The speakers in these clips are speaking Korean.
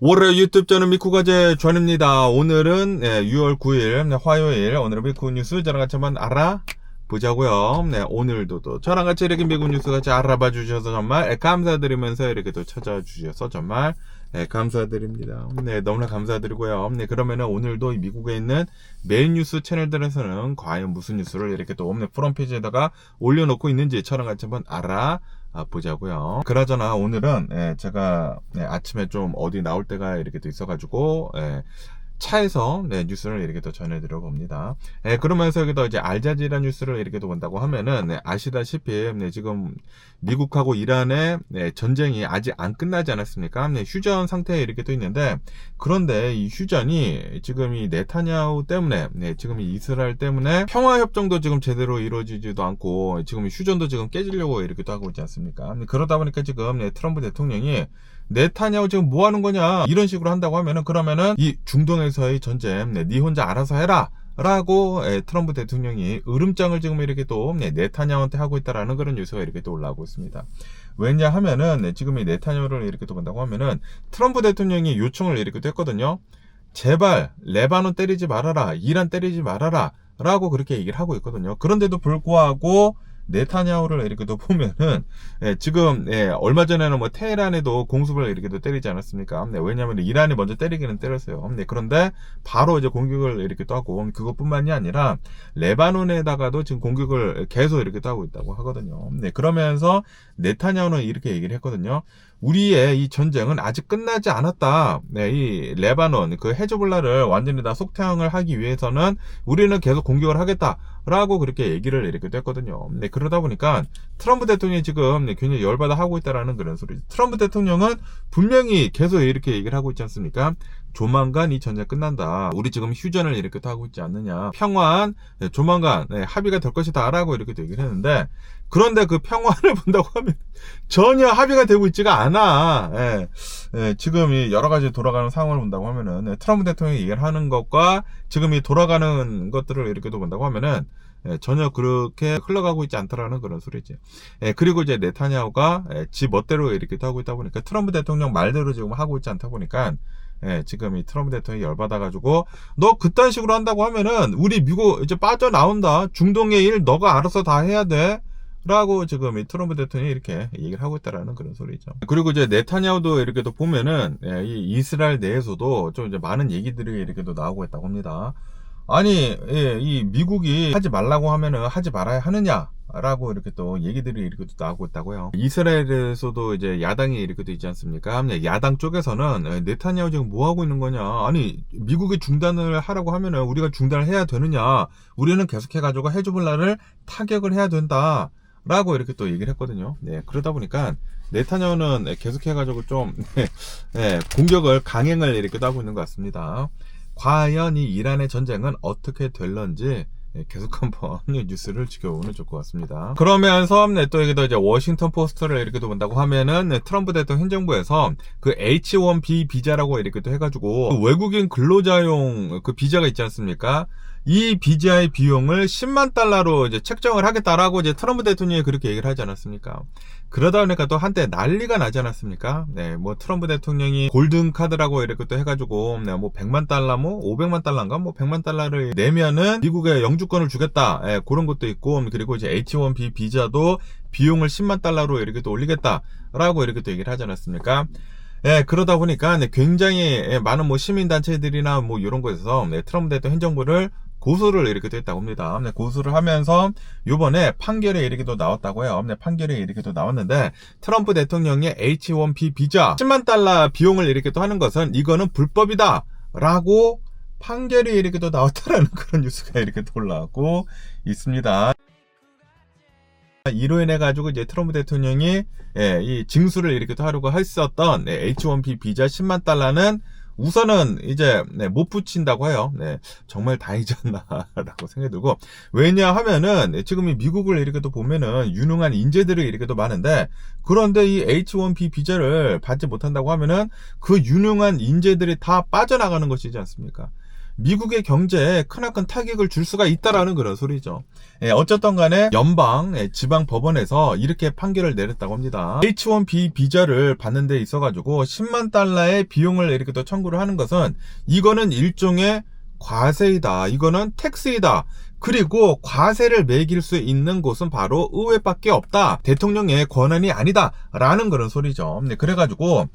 월요일 유튜브 저는 미쿠가제 존입니다. 오늘은 6월 9일 화요일, 오늘은 미국 뉴스 저랑 같이 한번 알아보자고요. 오늘도 또 저랑 같이 이렇게 미국 뉴스 같이 알아봐 주셔서 정말 감사드리면서 이렇게 또 찾아주셔서 정말 감사드립니다. 너무나 감사드리고요. 그러면은 오늘도 미국에 있는 메인 뉴스 채널들에서는 과연 무슨 뉴스를 이렇게 또 프론페이지에다가 올려놓고 있는지 저랑 같이 한번 보자고요. 그나저나 오늘은 제가 아침에 좀 어디 나올 때가 이렇게 또 있어가지고 차에서 뉴스를 이렇게 또 전해드려 봅니다. 그러면서 여기도 이제 알자지라 뉴스를 이렇게 또 본다고 하면은 아시다시피 지금 미국하고 이란의 전쟁이 아직 안 끝나지 않았습니까? 휴전 상태에 이렇게 또 있는데, 그런데 이 휴전이 지금 이 네타냐후 때문에 지금 이 이스라엘 때문에 평화협정도 지금 제대로 이루어지지도 않고 지금 휴전도 지금 깨지려고 이렇게 또 하고 있지 않습니까? 그러다 보니까 지금 트럼프 대통령이 네타냐후 지금 뭐 하는 거냐 이런 식으로 한다고 하면은, 그러면은 이 중동에서의 전쟁 네 혼자 알아서 해라 라고 트럼프 대통령이 으름장을 지금 이렇게 또 네타냐후한테 하고 있다라는 그런 뉴스가 이렇게 또 올라오고 있습니다. 왜냐하면은 지금 이 네타냐후를 이렇게 또 본다고 하면은 트럼프 대통령이 요청을 이렇게 또 했거든요. 제발 레바논 때리지 말아라, 이란 때리지 말아라 라고 그렇게 얘기를 하고 있거든요. 그런데도 불구하고 네타냐후를 이렇게 또 보면은 지금 얼마 전에는 뭐 테헤란에도 공습을 이렇게 또 때리지 않았습니까? 왜냐하면 이란이 먼저 때리기는 때렸어요. 그런데 바로 이제 공격을 이렇게 또 하고, 그것뿐만이 아니라 레바논에다가도 지금 공격을 계속 이렇게 또 하고 있다고 하거든요. 그러면서 네타냐후는 이렇게 얘기를 했거든요. 우리의 이 전쟁은 아직 끝나지 않았다. 이 레바논 그 헤즈볼라를 완전히 다 속퇴항을 하기 위해서는 우리는 계속 공격을 하겠다라고 그렇게 얘기를 이렇게 했거든요. 그러다 보니까 트럼프 대통령이 지금 굉장히 열받아 하고 있다라는 그런 소리죠. 트럼프 대통령은 분명히 계속 이렇게 얘기를 하고 있지 않습니까? 조만간 이 전쟁 끝난다. 우리 지금 휴전을 이렇게 하고 있지 않느냐. 평화한 조만간 합의가 될 것이다 라고 이렇게 얘기를 했는데, 그런데 그 평화를 본다고 하면 전혀 합의가 되고 있지가 않아. 지금 이 여러 가지 돌아가는 상황을 본다고 하면은 트럼프 대통령이 얘기를 하는 것과 지금 이 돌아가는 것들을 이렇게 본다고 하면은 전혀 그렇게 흘러가고 있지 않다라는 그런 소리지. 그리고 이제 네타냐후가 지 멋대로 이렇게 하고 있다 보니까 트럼프 대통령 말대로 지금 하고 있지 않다 보니까 지금 이 트럼프 대통령이 열받아가지고, 너 그딴 식으로 한다고 하면은 우리 미국 이제 빠져나온다. 중동의 일 너가 알아서 다 해야 돼. 라고 지금 이 트럼프 대통령이 이렇게 얘기를 하고 있다라는 그런 소리죠. 그리고 이제 네타냐후도 이렇게 또 보면은 이 이스라엘 내에서도 좀 이제 많은 얘기들이 이렇게 또 나오고 있다고 합니다. 아니, 이 미국이 하지 말라고 하면은 하지 말아야 하느냐? 라고 이렇게 또 얘기들이 이렇게 또 나오고 있다고요. 이스라엘에서도 이제 야당이 이렇게 또 있지 않습니까? 야당 쪽에서는 네타냐후 지금 뭐 하고 있는 거냐? 아니, 미국이 중단을 하라고 하면은 우리가 중단을 해야 되느냐? 우리는 계속해가지고 헤즈볼라를 타격을 해야 된다. 라고 이렇게 또 얘기를 했거든요. 그러다 보니까 네타냐후는 계속해가지고 좀 공격을 강행을 이렇게 또 하고 있는 것 같습니다. 과연 이 이란의 전쟁은 어떻게 될런지 계속 한번 뉴스를 지켜보면 좋을 것 같습니다. 그러면서 또 여기도 이제 워싱턴 포스트를 이렇게 또 본다고 하면은 트럼프 대통령 행정부에서 그 H1B 비자라고 이렇게 또 해가지고 그 외국인 근로자용 그 비자가 있지 않습니까? 이 비자의 비용을 10만 달러로 이제 책정을 하겠다라고 이제 트럼프 대통령이 그렇게 얘기를 하지 않았습니까? 그러다 보니까 또 한때 난리가 나지 않았습니까? 뭐 트럼프 대통령이 골든 카드라고 이렇게 또 해가지고 뭐 100만 달러, 뭐 500만 달러인가, 뭐 100만 달러를 내면은 미국에 영주권을 주겠다. 그런 것도 있고, 그리고 이제 H1B 비자도 비용을 10만 달러로 이렇게 또 올리겠다라고 이렇게 또 얘기를 하지 않았습니까? 그러다 보니까 굉장히 많은 뭐 시민단체들이나 뭐 이런 곳에서 트럼프 대통령 행정부를 고소를 이렇게 또 했다고 합니다. 고소를 하면서 요번에 판결이 이렇게 또 나왔다고 해요. 판결이 이렇게 또 나왔는데, 트럼프 대통령의 H1B 비자 10만 달러 비용을 이렇게 또 하는 것은 이거는 불법이다 라고 판결이 이렇게 또 나왔다라는 그런 뉴스가 이렇게 또 올라오고 있습니다. 이로 인해 가지고 이제 트럼프 대통령이 이 징수를 이렇게 또 하려고 했었던 H1B 비자 10만 달러는 우선은 이제 못 붙인다고 해요. 정말 다행이지 않나라고 생각이 들고, 왜냐하면은 지금 이 미국을 이렇게 또 보면은 유능한 인재들이 이렇게 또 많은데, 그런데 이 H1B 비자를 받지 못한다고 하면은 그 유능한 인재들이 다 빠져나가는 것이지 않습니까? 미국의 경제에 크나큰 타격을 줄 수가 있다라는 그런 소리죠. 어쨌든 간에 연방 지방 법원에서 이렇게 판결을 내렸다고 합니다. H1B 비자를 받는 데 있어가지고 10만 달러의 비용을 이렇게 또 청구를 하는 것은 이거는 일종의 과세이다. 이거는 텍스이다. 그리고 과세를 매길 수 있는 곳은 바로 의회밖에 없다. 대통령의 권한이 아니다. 라는 그런 소리죠. 그래가지고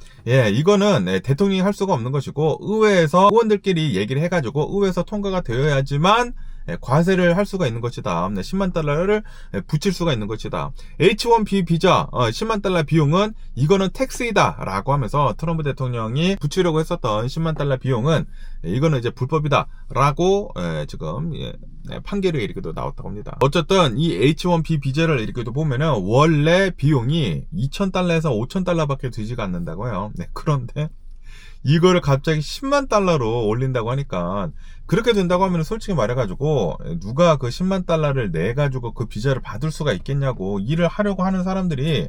이거는 대통령이 할 수가 없는 것이고 의회에서 의원들끼리 얘기를 해가지고 의회에서 통과가 되어야지만 과세를 할 수가 있는 것이다. 10만 달러를 붙일 수가 있는 것이다. H1B 비자 10만 달러 비용은 이거는 텍스이다 라고 하면서 트럼프 대통령이 붙이려고 했었던 10만 달러 비용은 이거는 이제 불법이다 라고 지금 판결이 이렇게도 나왔다고 합니다. 어쨌든 이 H1B 비자를 이렇게도 보면은 원래 비용이 2,000달러에서 5,000달러밖에 되지가 않는다고요. 그런데 이거를 갑자기 10만 달러로 올린다고 하니까 그렇게 된다고 하면 솔직히 말해가지고 누가 그 10만 달러를 내가지고 그 비자를 받을 수가 있겠냐고, 일을 하려고 하는 사람들이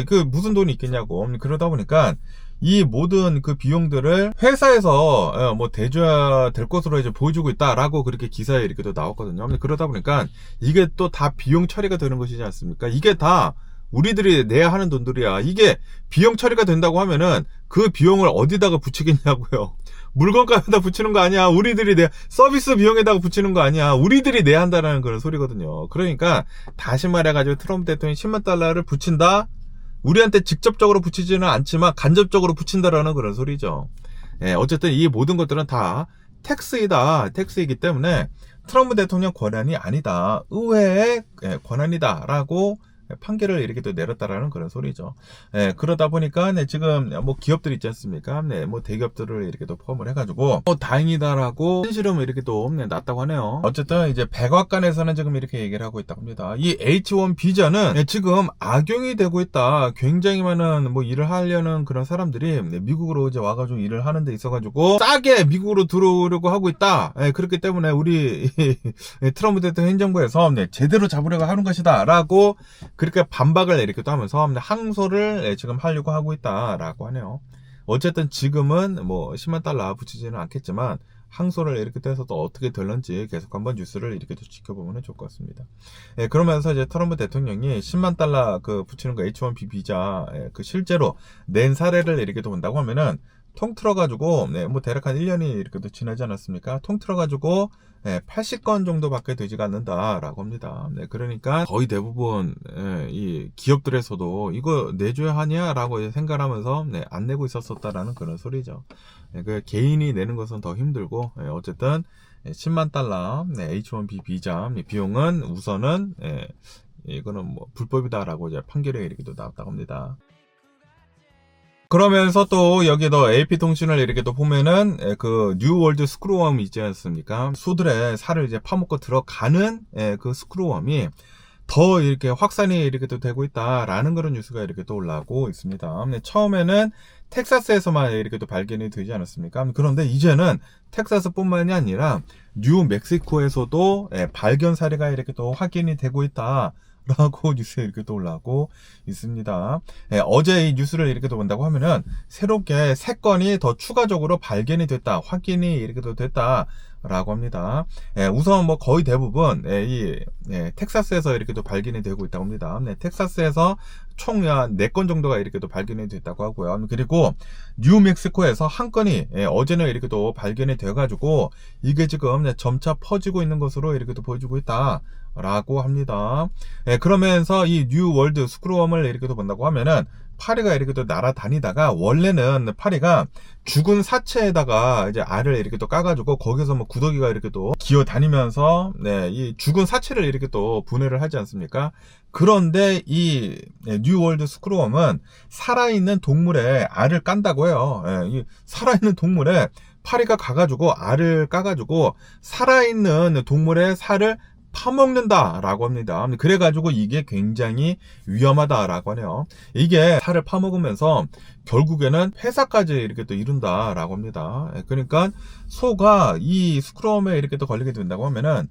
그 무슨 돈이 있겠냐고. 그러다 보니까 이 모든 그 비용들을 회사에서 뭐 대줘야 될 것으로 이제 보여주고 있다라고 그렇게 기사에 이렇게 또 나왔거든요. 그러다 보니까 이게 또 다 비용 처리가 되는 것이지 않습니까? 이게 다 우리들이 내야 하는 돈들이야. 이게 비용 처리가 된다고 하면은 그 비용을 어디다가 붙이겠냐고요. 물건값에다 붙이는 거 아니야. 우리들이 서비스 비용에다가 붙이는 거 아니야. 우리들이 내야 한다는 그런 소리거든요. 그러니까 다시 말해가지고 트럼프 대통령이 10만 달러를 붙인다? 우리한테 직접적으로 붙이지는 않지만 간접적으로 붙인다라는 그런 소리죠. 어쨌든 이 모든 것들은 다 텍스이기 때문에 트럼프 대통령 권한이 아니다. 의회의 권한이다. 라고 판결을 이렇게 또 내렸다라는 그런 소리죠. 그러다 보니까 지금 뭐 기업들 있지 않습니까? 뭐 대기업들을 이렇게 또 포함을 해가지고 다행이다라고 현실은 이렇게 또 났다고 하네요. 어쨌든 이제 백악관에서는 지금 이렇게 얘기를 하고 있다고 합니다. 이 H1 비자는 지금 악용이 되고 있다. 굉장히 많은 뭐 일을 하려는 그런 사람들이 미국으로 이제 와가지고 일을 하는 데 있어가지고 싸게 미국으로 들어오려고 하고 있다. 그렇기 때문에 우리 트럼프 대통령 행정부에서 제대로 잡으려고 하는 것이다라고 그렇게 반박을 이렇게 또 하면서 항소를 지금 하려고 하고 있다라고 하네요. 어쨌든 지금은 뭐 10만 달러 붙이지는 않겠지만 항소를 이렇게 해서 또 어떻게 될런지 계속 한번 뉴스를 이렇게 또 지켜보면 좋을 것 같습니다. 그러면서 이제 트럼프 대통령이 10만 달러 그 붙이는 거 H1B 비자 그 실제로 낸 사례를 이렇게 또 본다고 하면은 통틀어가지고 뭐 대략 한 1년이 이렇게 또 지나지 않았습니까? 통틀어가지고 80건 정도밖에 되지가 않는다라고 합니다. 그러니까 거의 대부분 이 기업들에서도 이거 내줘야 하냐라고 생각하면서 안 내고 있었다라는 그런 소리죠. 그 개인이 내는 것은 더 힘들고 어쨌든 10만 달러 H1B 비자 비용은 우선은 이거는 뭐 불법이다라고 이제 판결에 이렇게 또 나왔다고 합니다. 그러면서 또 여기도 AP통신을 이렇게 또 보면은 그 뉴월드 스크루웜 있지 않습니까? 소들의 살을 이제 파먹고 들어가는 그 스크루웜이 더 이렇게 확산이 이렇게 또 되고 있다라는 그런 뉴스가 이렇게 또 올라오고 있습니다. 처음에는 텍사스에서만 이렇게 또 발견이 되지 않았습니까? 그런데 이제는 텍사스뿐만이 아니라 뉴멕시코에서도 발견 사례가 이렇게 또 확인이 되고 있다. 라고 뉴스에 이렇게 또 올라오고 있습니다. 어제 이 뉴스를 이렇게 또 본다고 하면은 새롭게 3건이 더 추가적으로 발견이 됐다, 확인이 이렇게 또 됐다 라고 합니다. 우선 뭐 거의 대부분 텍사스에서 이렇게 또 발견이 되고 있다고 합니다. 텍사스에서 총 4건 정도가 이렇게 또 발견이 됐다고 하고요. 그리고 뉴멕시코에서 1건이 어제는 이렇게 또 발견이 되어가지고 이게 지금 점차 퍼지고 있는 것으로 이렇게 또 보여주고 있다 라고 합니다. 그러면서 이 뉴월드 스크루웜을 이렇게 또 본다고 하면은 파리가 이렇게 또 날아다니다가 원래는 파리가 죽은 사체에다가 이제 알을 이렇게 또 까가지고 거기서 뭐 구더기가 이렇게 또 기어 다니면서 이 죽은 사체를 이렇게 또 분해를 하지 않습니까? 그런데 이 뉴월드 스크루웜은 살아있는 동물의 알을 깐다고 해요. 이 살아있는 동물에 파리가 가가지고 알을 까가지고 살아있는 동물의 살을 파먹는다라고 합니다. 그래가지고 이게 굉장히 위험하다라고 하네요. 이게 살을 파먹으면서 결국에는 폐사까지 이렇게 또 이룬다라고 합니다. 그러니까 소가 이 스크럼에 이렇게 또 걸리게 된다고 하면은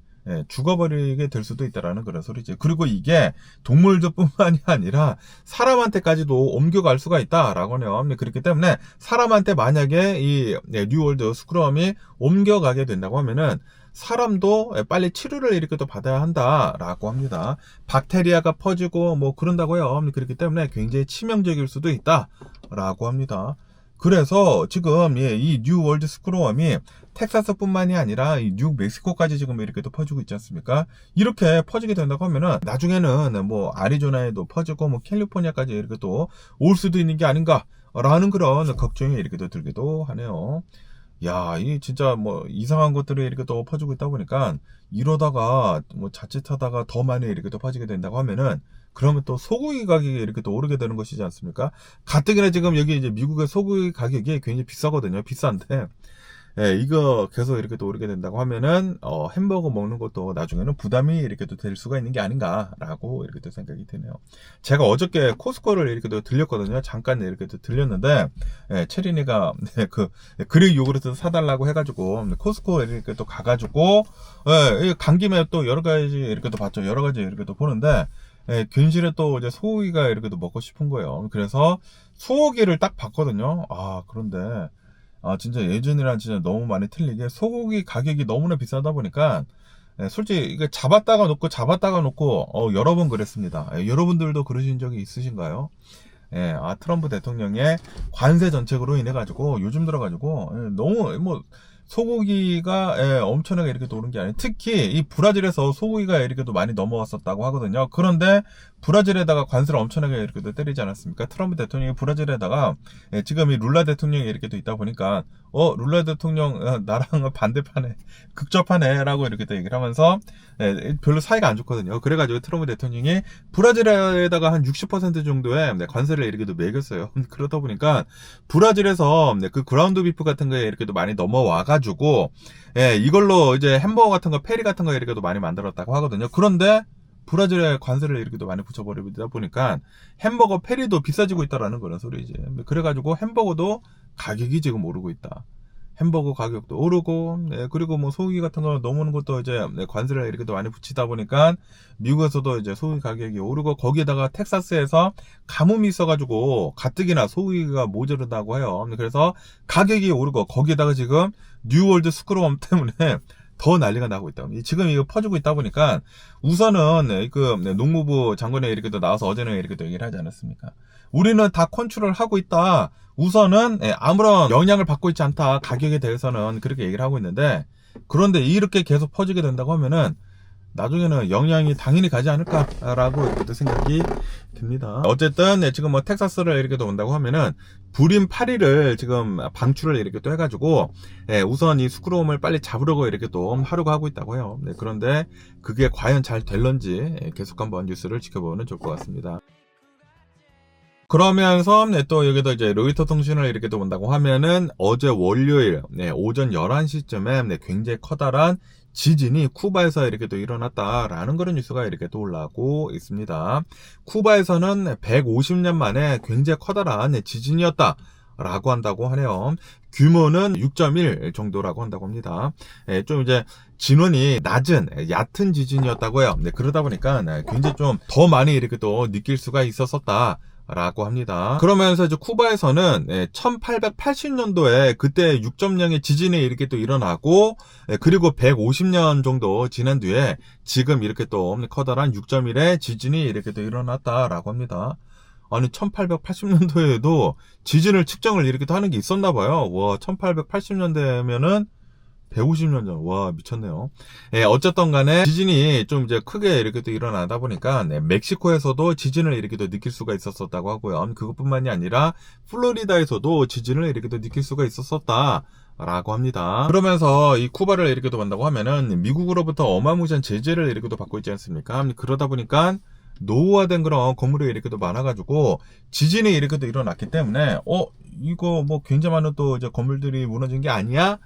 죽어버리게 될 수도 있다라는 그런 소리지. 그리고 이게 동물들뿐만이 아니라 사람한테까지도 옮겨갈 수가 있다라고 하네요. 그렇기 때문에 사람한테 만약에 이 뉴월드 스크럼이 옮겨가게 된다고 하면은 사람도 빨리 치료를 이렇게 또 받아야 한다라고 합니다. 박테리아가 퍼지고 뭐 그런다고요. 그렇기 때문에 굉장히 치명적일 수도 있다라고 합니다. 그래서 지금 이 뉴월드 스크럼이 텍사스뿐만이 아니라 이 뉴멕시코까지 지금 이렇게 또 퍼지고 있지 않습니까? 이렇게 퍼지게 된다고 하면은 나중에는 뭐 아리조나에도 퍼지고 뭐 캘리포니아까지 이렇게 또 올 수도 있는 게 아닌가라는 그런 걱정이 이렇게 또 들기도 하네요. 야, 이 진짜 뭐 이상한 것들이 이렇게 또 퍼지고 있다 보니까 이러다가 뭐 자칫하다가 더 많이 이렇게 또 퍼지게 된다고 하면은 그러면 또 소고기 가격이 이렇게 또 오르게 되는 것이지 않습니까? 가뜩이나 지금 여기 이제 미국의 소고기 가격이 굉장히 비싸거든요. 비싼데. 이거 계속 이렇게 또 오르게 된다고 하면은, 햄버거 먹는 것도 나중에는 부담이 이렇게 또 될 수가 있는 게 아닌가라고 이렇게 또 생각이 드네요. 제가 어저께 코스코를 이렇게 또 들렸거든요. 잠깐 이렇게 또 들렸는데, 체린이가, 그릭 요구르트 사달라고 해가지고, 코스코 이렇게 또 가가지고, 간 김에 또 여러 가지 이렇게 또 봤죠. 여러 가지 이렇게 또 보는데, 괜시레 또 이제 소고기가 이렇게 또 먹고 싶은 거예요. 그래서 소고기를 딱 봤거든요. 그런데, 진짜 예전이랑 진짜 너무 많이 틀리게 소고기 가격이 너무나 비싸다 보니까 솔직히 이게 잡았다가 놓고 여러 번 그랬습니다. 여러분들도 그러신 적이 있으신가요? 트럼프 대통령의 관세 정책으로 인해 가지고 요즘 들어 가지고 너무 뭐 소고기가 엄청나게 이렇게 또 오른 게 아니에요. 특히 이 브라질에서 소고기가 이렇게 또 많이 넘어왔었다고 하거든요. 그런데 브라질에다가 관세를 엄청나게 이렇게 또 때리지 않았습니까? 트럼프 대통령이 브라질에다가 지금 이 룰라 대통령이 이렇게 또 있다 보니까 룰라 대통령 나랑 반대파네, 극접하네라고 이렇게 또 얘기를 하면서 별로 사이가 안 좋거든요. 그래가지고 트럼프 대통령이 브라질에다가 한 60% 정도의 관세를 이렇게 또 매겼어요. 그러다 보니까 브라질에서 그 그라운드 비프 같은 거에 이렇게 또 많이 넘어와가지고 이걸로 이제 햄버거 같은 거, 패리 같은 거 이렇게 또 많이 만들었다고 하거든요. 그런데 브라질에 관세를 이렇게 또 많이 붙여버리다 보니까 햄버거 패리도 비싸지고 있다라는 그런 소리지. 그래가지고 햄버거도 가격이 지금 오르고 있다. 햄버거 가격도 오르고, 그리고 뭐 소고기 같은 거 넘어오는 것도 이제 관세를 이렇게 또 많이 붙이다 보니까 미국에서도 이제 소고기 가격이 오르고, 거기에다가 텍사스에서 가뭄이 있어가지고 가뜩이나 소고기가 모자르다고 해요. 그래서 가격이 오르고, 거기에다가 지금 뉴월드 스크럼 때문에 더 난리가 나고 있다. 지금 이거 퍼지고 있다 보니까 우선은 농무부 장관이 이렇게 또 나와서 어제는 이렇게 또 얘기를 하지 않았습니까? 우리는 다 컨트롤 하고 있다. 우선은 아무런 영향을 받고 있지 않다. 가격에 대해서는 그렇게 얘기를 하고 있는데, 그런데 이렇게 계속 퍼지게 된다고 하면은 나중에는 영향이 당연히 가지 않을까라고 이렇게 생각이 듭니다. 어쨌든 지금 뭐 텍사스를 이렇게 또 온다고 하면은 불임 8일을 지금 방출을 이렇게 또 해가지고 우선 이 스크럼을 빨리 잡으려고 이렇게 또 하려고 하고 있다고 해요. 그런데 그게 과연 잘 될런지 계속 한번 뉴스를 지켜보면 좋을 것 같습니다. 그러면서 또 여기도 이제 로이터 통신을 이렇게 또 본다고 하면은 어제 월요일 오전 11시쯤에 굉장히 커다란 지진이 쿠바에서 이렇게 또 일어났다라는 그런 뉴스가 이렇게 또 올라오고 있습니다. 쿠바에서는 150년 만에 굉장히 커다란 지진이었다. 라고 한다고 하네요. 규모는 6.1 정도라고 한다고 합니다. 좀 이제 진원이 낮은 얕은 지진이었다고 해요. 그러다 보니까 굉장히 좀 더 많이 이렇게 또 느낄 수가 있었었다. 라고 합니다. 그러면서 이제 쿠바에서는 1880년도에 그때 6.0의 지진이 이렇게 또 일어나고, 그리고 150년 정도 지난 뒤에 지금 이렇게 또 커다란 6.1의 지진이 이렇게 또 일어났다라고 합니다. 아니 1880년도에도 지진을 측정을 이렇게 또 하는 게 있었나 봐요. 와, 1880년대면은 150년 전. 와, 미쳤네요. 어쨌든 간에 지진이 좀 이제 크게 이렇게 또 일어나다 보니까 멕시코에서도 지진을 이렇게 또 느낄 수가 있었다고 하고요. 그것뿐만이 아니라 플로리다에서도 지진을 이렇게 또 느낄 수가 있었다. 라고 합니다. 그러면서 이 쿠바를 이렇게 또 본다고 하면은 미국으로부터 어마무시한 제재를 이렇게 또 받고 있지 않습니까? 그러다 보니까 노후화된 그런 건물이 이렇게 또 많아가지고 지진이 이렇게 또 일어났기 때문에 이거 뭐 굉장히 많은 또 이제 건물들이 무너진 게 아니야?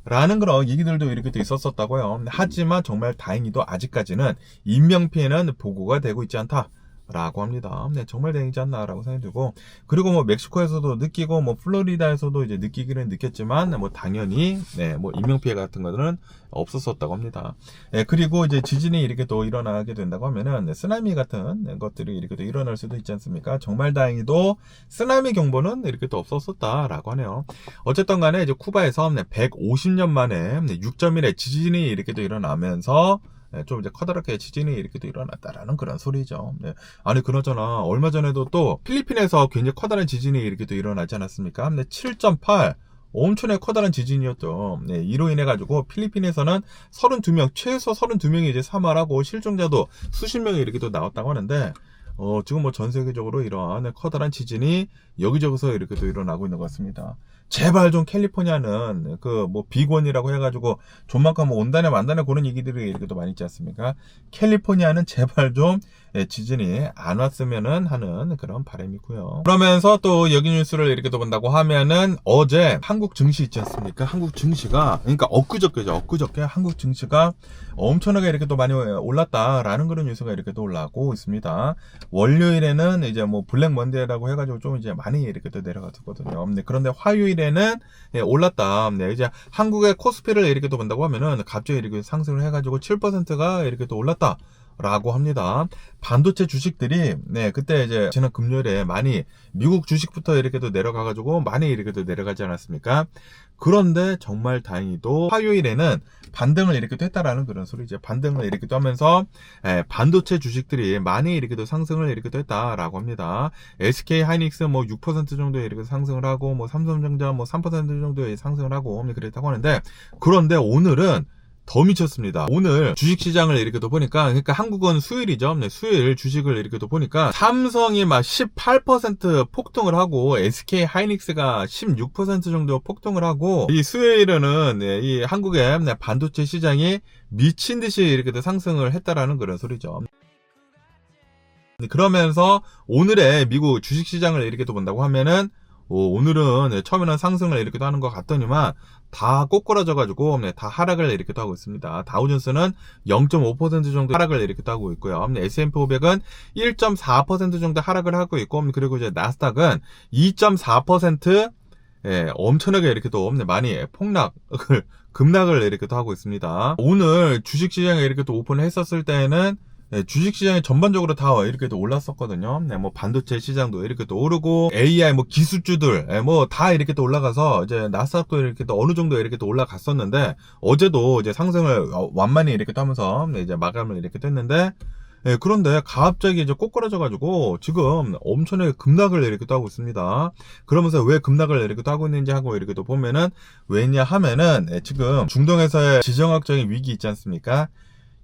라는 그런 얘기들도 이렇게 또 있었다고요. 하지만 정말 다행히도 아직까지는 인명피해는 보고가 되고 있지 않다. 라고 합니다. 네, 정말 다행이지 않나라고 생각이 들고, 그리고 뭐 멕시코에서도 느끼고 뭐 플로리다에서도 이제 느끼기는 느꼈지만 뭐 당연히 뭐 인명 피해 같은 것들은 없었었다고 합니다. 그리고 이제 지진이 이렇게 또 일어나게 된다고 하면은 쓰나미 같은 것들이 이렇게 또 일어날 수도 있지 않습니까? 정말 다행히도 쓰나미 경보는 이렇게 또 없었었다라고 하네요. 어쨌든 간에 이제 쿠바에서 150년 만에 6.1의 지진이 이렇게 또 일어나면서 좀 이제 커다랗게 지진이 이렇게 또 일어났다라는 그런 소리죠. 아니, 그나저나 얼마 전에도 또 필리핀에서 굉장히 커다란 지진이 이렇게 또 일어나지 않았습니까? 7.8 엄청나게 커다란 지진이었죠. 이로 인해 가지고 필리핀에서는 32명, 최소 32명이 이제 사망하고 실종자도 수십 명이 이렇게 또 나왔다고 하는데, 지금 뭐 전 세계적으로 이러한 커다란 지진이 여기저기서 이렇게 또 일어나고 있는 것 같습니다. 제발 좀 캘리포니아는 그 뭐 빅원이라고 해가지고 좀만큼 온다네 만다네 그런 얘기들이 이렇게 또 많이 있지 않습니까? 캘리포니아는 제발 좀 지진이 안 왔으면은 하는 그런 바람이 있고요. 그러면서 또 여기 뉴스를 이렇게 또 본다고 하면은 어제 한국 증시 있지 않습니까? 한국 증시가, 그러니까 엊그저께 한국 증시가 엄청나게 이렇게 또 많이 올랐다라는 그런 뉴스가 이렇게 또 올라오고 있습니다. 월요일에는 이제 뭐 블랙 먼데이라고 해가지고 좀 이제 많이 이렇게 또 내려갔었거든요. 그런데 화요일에는 올랐다. 이제 한국의 코스피를 이렇게 또 본다고 하면은 갑자기 이렇게 상승을 해가지고 7%가 이렇게 또 올랐다. 라고 합니다. 반도체 주식들이 그때 이제 지난 금요일에 많이 미국 주식부터 이렇게 또 내려가가지고 많이 이렇게 또 내려가지 않았습니까? 그런데 정말 다행히도 화요일에는 반등을 이렇게 또 했다라는 그런 소리죠. 반등을 이렇게 또 하면서 반도체 주식들이 많이 이렇게 또 상승을 이렇게 또 했다라고 합니다. SK 하이닉스 뭐 6% 정도 이렇게 상승을 하고, 뭐 삼성전자 뭐 3% 정도의 상승을 하고 그랬다고 하는데, 그런데 오늘은 더 미쳤습니다. 오늘 주식시장을 이렇게 또 보니까, 그러니까 한국은 수요일이죠. 수요일 주식을 이렇게 또 보니까 삼성이 막 18% 폭등을 하고 SK 하이닉스가 16% 정도 폭등을 하고, 이 수요일에는 이 한국의 반도체 시장이 미친 듯이 이렇게 또 상승을 했다라는 그런 소리죠. 그러면서 오늘의 미국 주식시장을 이렇게 또 본다고 하면은, 오늘은 처음에는 상승을 이렇게 하는 것 같더니만 다 꼬꾸라져가지고 다 하락을 이렇게 하고 있습니다. 다우존스는 0.5% 정도 하락을 이렇게 하고 있고요. S&P 500은 1.4% 정도 하락을 하고 있고, 그리고 이제 나스닥은 2.4% 엄청나게 이렇게 또 많이 급락을 이렇게 하고 있습니다. 오늘 주식시장에 이렇게 또 오픈을 했었을 때는 주식시장이 전반적으로 다 이렇게 또 올랐었거든요. 뭐 반도체 시장도 이렇게 또 오르고, AI 뭐 기술주들 뭐 다 이렇게 또 올라가서 이제 나스닥도 이렇게 또 어느 정도 이렇게 또 올라갔었는데, 어제도 이제 상승을 완만히 이렇게 또 하면서 이제 마감을 이렇게 됐는데, 그런데 갑자기 이제 꼬꾸라져가지고 지금 엄청나게 급락을 이렇게 또 하고 있습니다. 그러면서 왜 급락을 이렇게 또 하고 있는지 하고 이렇게 또 보면은, 왜냐 하면은 지금 중동에서의 지정학적인 위기 있지 않습니까?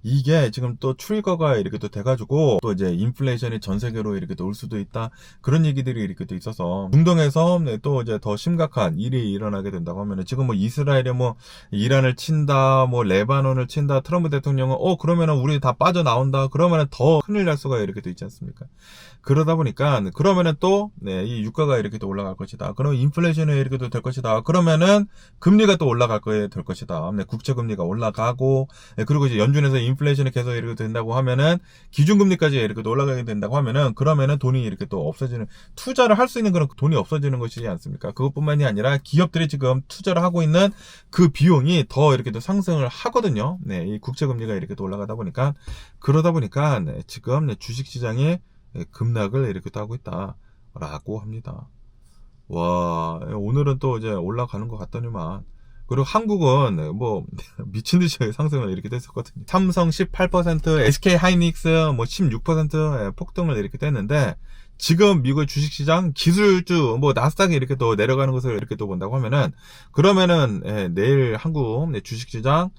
이게 지금 또 트리거가 이렇게 또 돼가지고 또 이제 인플레이션이 전 세계로 이렇게 또 올 수도 있다, 그런 얘기들이 이렇게 또 있어서 중동에서 또 이제 더 심각한 일이 일어나게 된다고 하면은, 지금 뭐 이스라엘이 뭐 이란을 친다, 뭐 레바논을 친다, 트럼프 대통령은 그러면은 우리 다 빠져나온다, 그러면은 더 큰일 날 수가 이렇게 또 있지 않습니까? 그러다 보니까 그러면은 또 이 유가가 이렇게 또 올라갈 것이다. 그럼 인플레이션이 이렇게 또 될 것이다. 그러면은 금리가 또 올라갈 거에 될 것이다. 국채 금리가 올라가고, 그리고 이제 연준에서 인플레이션이 계속 이렇게 된다고 하면은 기준금리까지 이렇게 또 올라가게 된다고 하면은, 그러면은 돈이 이렇게 또 없어지는, 투자를 할 수 있는 그런 돈이 없어지는 것이지 않습니까? 그것뿐만이 아니라 기업들이 지금 투자를 하고 있는 그 비용이 더 이렇게 또 상승을 하거든요. 이 국채 금리가 이렇게 또 올라가다 보니까, 그러다 보니까 지금 주식시장이 급락을 이렇게 또 하고 있다라고 합니다. 와, 오늘은 또 이제 올라가는 것 같더니만, 그리고 한국은 뭐 미친 듯이 상승을 이렇게 됐었거든요. 삼성 18%, SK 하이닉스 뭐 16% 폭등을 이렇게 됐는데, 지금 미국의 주식시장 기술주 뭐 나스닥이 이렇게 또 내려가는 것을 이렇게 또 본다고 하면은, 그러면은 내일 한국 주식시장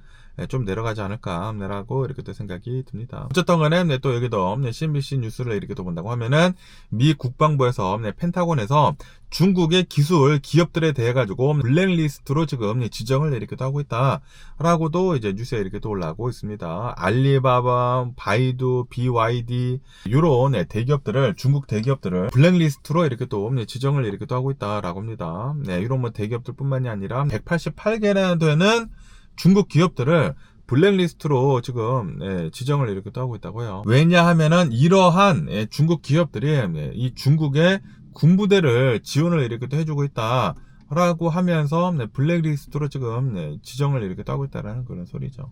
좀 내려가지 않을까라고 이렇게 또 생각이 듭니다. 어쨌든 간에 또 여기도 CNBC 뉴스를 이렇게 또 본다고 하면은, 미 국방부에서 펜타곤에서 중국의 기술 기업들에 대해 가지고 블랙리스트로 지금 지정을 이렇게 또 하고 있다라고도 이제 뉴스에 이렇게 또 올라오고 있습니다. 알리바바, 바이두, BYD 이런 대기업들을, 중국 대기업들을 블랙리스트로 이렇게 또 지정을 이렇게 또 하고 있다라고 합니다. 이런 뭐 대기업들뿐만이 아니라 188개나 되는 중국 기업들을 블랙리스트로 지금 지정을 이렇게 또 하고 있다고요. 왜냐하면은 이러한 중국 기업들이 이 중국의 군부대를 지원을 이렇게 또 해주고 있다라고 하면서 블랙리스트로 지금 지정을 이렇게 또 하고 있다라는 그런 소리죠.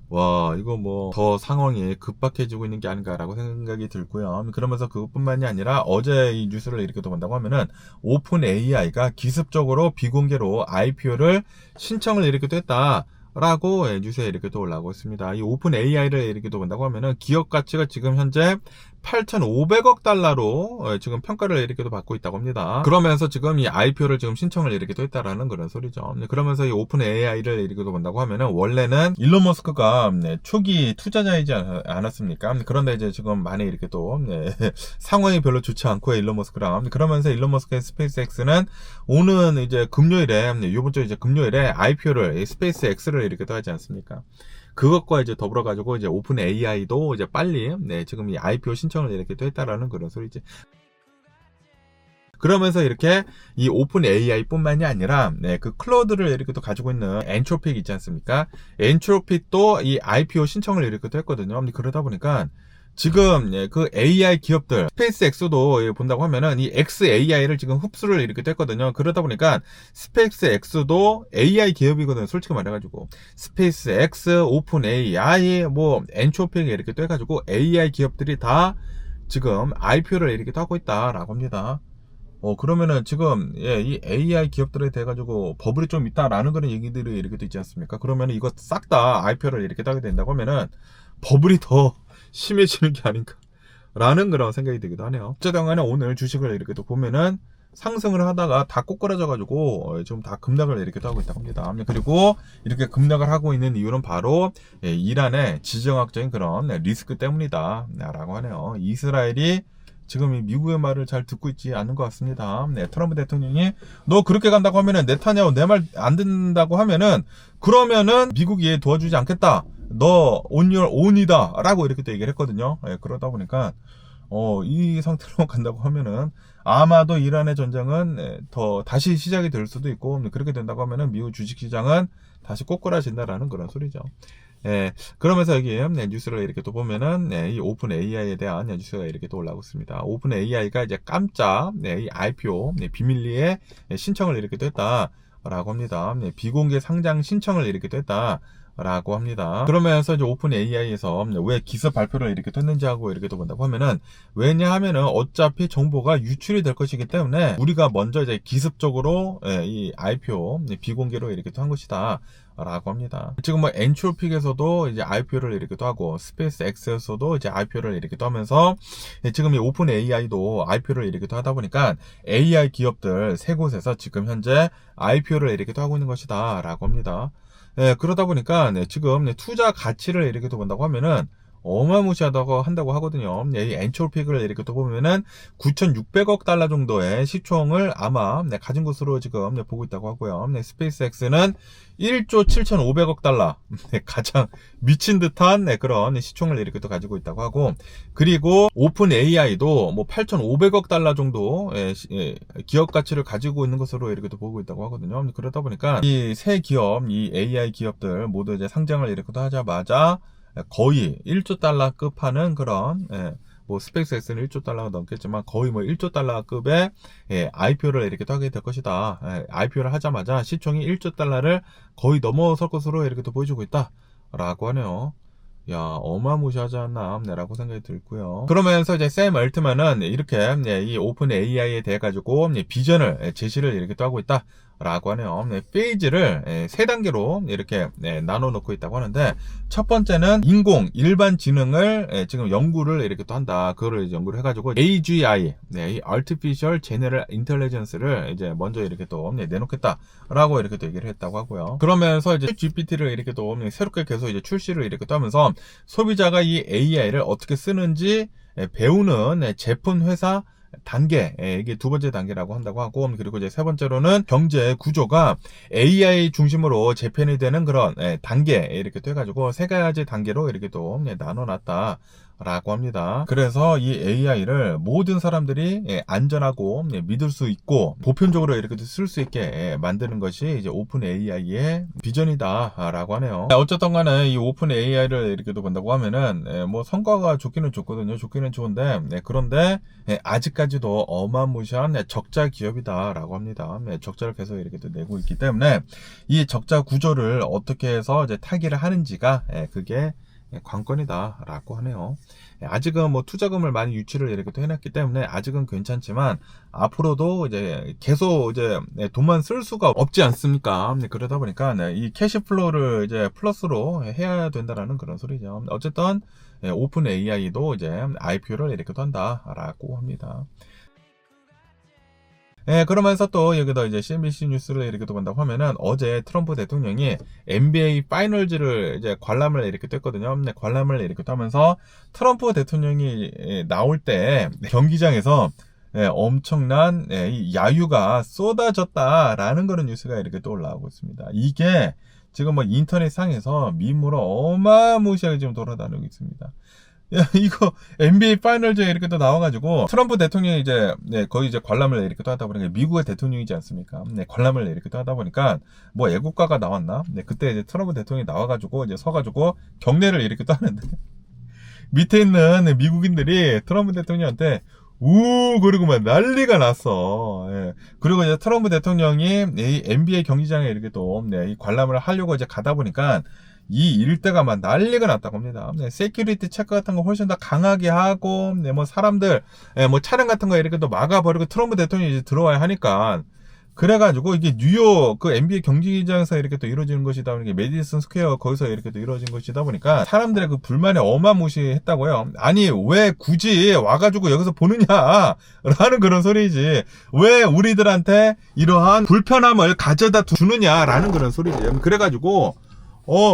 와, 이거 뭐 더 상황이 급박해지고 있는 게 아닌가라고 생각이 들고요. 그러면서 그것뿐만이 아니라 어제 이 뉴스를 이렇게 또 본다고 하면은 오픈 AI가 기습적으로 비공개로 IPO를 신청을 이렇게 또 했다. 라고 뉴스에 이렇게 또 올라오고 있습니다. 이 오픈 AI를 이렇게 또 본다고 하면은 기업 가치가 지금 현재 8,500억 달러로 지금 평가를 이렇게 또 받고 있다고 합니다. 그러면서 지금 이 IPO를 지금 신청을 이렇게 또 했다라는 그런 소리죠. 그러면서 이 오픈 AI를 이렇게 또 본다고 하면은 원래는 일론 머스크가 초기 투자자이지 않았습니까? 그런데 이제 지금 많이 이렇게 또 상황이 별로 좋지 않고 일론 머스크랑 그러면서 일론 머스크의 스페이스X는 오는 이제 금요일에 이번 주 이제 금요일에 IPO를 스페이스X를 이렇게 또 하지 않습니까? 그것과 이제 더불어 가지고 이제 오픈 AI도 이제 빨리 지금 이 IPO 신청을 이렇게 또 했다라는 그런 소리지. 그러면서 이렇게 이 오픈 AI뿐만이 아니라 그 클로드를 이렇게 또 가지고 있는 엔트로픽 있지 않습니까? 엔트로픽도 이 IPO 신청을 이렇게 또 했거든요. 그러다 보니까 지금 그 AI 기업들 스페이스X도 본다고 하면은 이 XAI를 지금 흡수를 이렇게 됐거든요. 그러다 보니까 스페이스X도 AI 기업이거든요. 솔직히 말해가지고 스페이스X, 오픈 AI, 뭐 엔트로픽 이렇게 또 해가지고 AI 기업들이 다 지금 IPO를 이렇게 또 하고 있다라고 합니다. 그러면은 지금 이 AI 기업들에 대해 가지고 버블이 좀 있다라는 그런 얘기들이 이렇게 또 있지 않습니까? 그러면은 이거 싹 다 IPO를 이렇게 따게 된다고 하면은 버블이 더 심해지는 게 아닌가 라는 그런 생각이 들기도 하네요. 어쨌든 간에 오늘 주식을 이렇게 또 보면은 상승을 하다가 다 꼬꾸라져 가지고 좀 다 급락을 이렇게 또 하고 있다고 합니다. 그리고 이렇게 급락을 하고 있는 이유는 바로 이란의 지정학적인 그런 리스크 때문이다 라고 하네요. 이스라엘이 지금 이 미국의 말을 잘 듣고 있지 않는 것 같습니다. 트럼프 대통령이 너 그렇게 간다고 하면은 네타냐후 내 말 안 듣는다고 하면은 그러면은 미국이 도와주지 않겠다. 너 on your own이다 라고 이렇게 또 얘기를 했거든요. 그러다 보니까 이 상태로 간다고 하면은 아마도 이란의 전쟁은 더 다시 시작이 될 수도 있고 그렇게 된다고 하면은 미국 주식시장은 다시 꼬꾸라진다라는 그런 소리죠. 그러면서 여기 뉴스를 이렇게 또 보면은 이 오픈 AI에 대한 뉴스가 이렇게 또 올라오고 있습니다. 오픈 AI가 이제 깜짝 이 IPO 비밀리에 신청을 이렇게 또 했다라고 합니다. 비공개 상장 신청을 이렇게 또 했다. 라고 합니다. 그러면서 이제 오픈 AI에서 왜 기습 발표를 이렇게 했는지 하고 이렇게 또 본다고 하면은 왜냐하면은 어차피 정보가 유출이 될 것이기 때문에 우리가 먼저 이제 기습적으로 이 IPO 비공개로 이렇게 또 한 것이다. 라고 합니다. 지금 뭐 엔트로픽에서도 이제 IPO를 이렇게 또 하고 스페이스X에서도 이제 IPO를 이렇게 또 하면서 지금 이 오픈 AI도 IPO를 이렇게 또 하다 보니까 AI 기업들 세 곳에서 지금 현재 IPO를 이렇게 또 하고 있는 것이다. 라고 합니다. 그러다 보니까 지금 투자 가치를 이렇게 또 본다고 하면은 어마무시하다고 한다고 하거든요. 이 엔트로픽을 이렇게 또 보면은 9,600억 달러 정도의 시총을 아마 가진 것으로 지금 보고 있다고 하고요. 스페이스X는 1조 7,500억 달러 가장 미친 듯한 그런 시총을 이렇게 또 가지고 있다고 하고 그리고 오픈 AI도 뭐 8,500억 달러 정도 기업 가치를 가지고 있는 것으로 이렇게 또 보고 있다고 하거든요. 그러다 보니까 이 세 기업, 이 AI 기업들 모두 이제 상장을 이렇게 또 하자마자 거의 1조 달러급 하는 그런 뭐 스페이스X는 1조 달러가 넘겠지만 거의 뭐 1조 달러급의 IPO를 이렇게 또 하게 될 것이다. IPO를 하자마자 시총이 1조 달러를 거의 넘어설 것으로 이렇게 또 보여주고 있다라고 하네요. 야, 어마무시하지 않나 라고 생각이 들고요. 그러면서 이제 샘 얼트만은 이렇게 이 오픈 AI에 대해 가지고 비전을 제시를 이렇게 또 하고 있다 라고 하네요. 페이지를 세 단계로 이렇게 나눠 놓고 있다고 하는데 첫 번째는 인공지능을 지금 연구를 이렇게 또 한다. 그거를 연구를 해가지고 AGI, 이 Artificial General Intelligence를 이제 먼저 이렇게 또 내놓겠다라고 이렇게 또 얘기를 했다고 하고요. 그러면서 이제 GPT를 이렇게 또 새롭게 계속 이제 출시를 이렇게 또 하면서 소비자가 이 AI를 어떻게 쓰는지 배우는 제품 회사 단계, 이게 두 번째 단계라고 한다고 하고, 그리고 이제 세 번째로는 경제 구조가 AI 중심으로 재편이 되는 그런 단계, 이렇게 또 해가지고 세 가지 단계로 이렇게 또 나눠놨다. 라고 합니다. 그래서 이 AI를 모든 사람들이 안전하고 믿을 수 있고 보편적으로 이렇게 쓸 수 있게 만드는 것이 이제 오픈 AI의 비전이다 라고 하네요. 어쨌든 간에 이 오픈 AI를 이렇게 본다고 하면은 뭐 성과가 좋기는 좋거든요. 좋기는 좋은데 그런데 아직까지도 어마무시한 적자 기업이다 라고 합니다. 적자를 계속 이렇게 내고 있기 때문에 이 적자 구조를 어떻게 해서 이제 타개를 하는지가 그게 관건이다 라고 하네요. 아직은 뭐 투자금을 많이 유치를 이렇게 또 해놨기 때문에 아직은 괜찮지만 앞으로도 이제 계속 이제 돈만 쓸 수가 없지 않습니까? 그러다 보니까 이 캐시플로우를 이제 플러스로 해야 된다라는 그런 소리죠. 어쨌든 오픈 AI도 이제 IPO를 이렇게 한다라고 합니다. 그러면서 또 여기다 이제 CNBC 뉴스를 이렇게 또 본다고 하면은 어제 트럼프 대통령이 NBA 파이널즈를 이제 관람을 이렇게 했거든요. 관람을 이렇게 하면서 트럼프 대통령이 나올 때 경기장에서 엄청난 이 야유가 쏟아졌다라는 그런 뉴스가 이렇게 또 올라오고 있습니다. 이게 지금 뭐 인터넷 상에서 밈으로 어마무시하게 지금 돌아다니고 있습니다. 야, 이거 NBA 파이널즈에 이렇게 또 나와가지고 트럼프 대통령이 이제 거의 이제 관람을 이렇게 또 하다 보니까 미국의 대통령이지 않습니까? 관람을 이렇게 또 하다 보니까 뭐 애국가가 나왔나? 그때 이제 트럼프 대통령이 나와가지고 이제 서가지고 경례를 이렇게 또 하는데 밑에 있는 미국인들이 트럼프 대통령한테 그리고 막 난리가 났어. 그리고 이제 트럼프 대통령이 이 NBA 경기장에 이렇게 또 이 관람을 하려고 이제 가다 보니까 이 일대가 막 난리가 났다고 합니다. 세큐리티 체크 같은 거 훨씬 더 강하게 하고, 뭐 사람들, 뭐 차량 같은 거 이렇게 또 막아버리고 트럼프 대통령이 이제 들어와야 하니까. 그래가지고 이게 뉴욕 그 NBA 경기장에서 이렇게 또 이루어지는 것이다 보니까 메디슨 스퀘어 거기서 이렇게 또 이루어진 것이다 보니까 사람들의 그 불만이 어마무시했다고요. 아니 왜 굳이 와가지고 여기서 보느냐 라는 그런 소리지. 왜 우리들한테 이러한 불편함을 가져다 주느냐라는 그런 소리지. 그래가지고